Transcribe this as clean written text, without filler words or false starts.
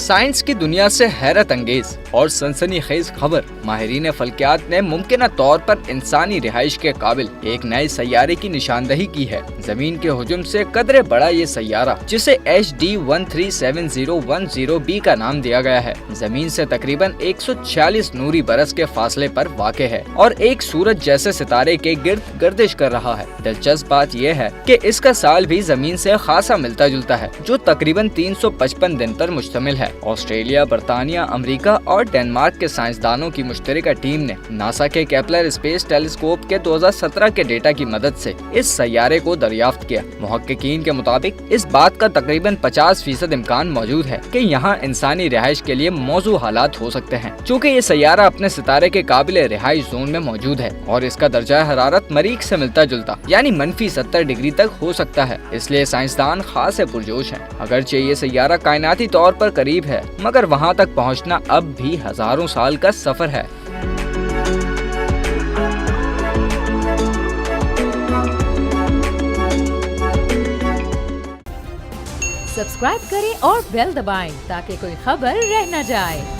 Science की दुनिया से हैरत अंगेज और सनसनीखेज खबर। माहिरीन फल्कियात ने मुमकिन तौर पर इंसानी रिहाइश के काबिल एक नए सैयारे की निशानदही की है। जमीन के हुजूम से कदरे बड़ा ये सैयारा, जिसे HD 137010b का नाम दिया गया है, जमीन से तकरीबन 146 नूरी बरस के फासले पर वाक़े है और एक सूरज जैसे सितारे के गिर्द गर्दिश कर रहा है। दिलचस्प बात यह है कि इसका साल भी जमीन से खासा मिलता जुलता है, जो तकरीबन 355 दिन पर मुश्तमिल है। ऑस्ट्रेलिया, बरतानिया, अमेरिका और डेनमार्क के साइंसदानों की मुश्तरका टीम ने नासा के केपलर स्पेस टेलीस्कोप के 2017 के डेटा की मदद से इस सैयारे को दरियाफ्त किया। मुहक्किकीन के मुताबिक इस बात का तकरीबन 50% इम्कान मौजूद है कि यहाँ इंसानी रिहाइश के लिए मौजू हालात हो सकते हैं, चूँकि ये सैयारा अपने सितारे के काबिल रिहाइश जोन में मौजूद है और इसका दर्जा हरारत मरीख से मिलता जुलता यानी -70 डिग्री तक हो सकता है। इसलिए साइंसदान खास पुरजोश हैं। अगरचे ये सैयारा कायनाती तौर पर करीब है, मगर वहाँ तक पहुँचना अब भी हजारों साल का सफर है। सब्सक्राइब करें और बेल दबाएं ताकि कोई खबर रह न जाए।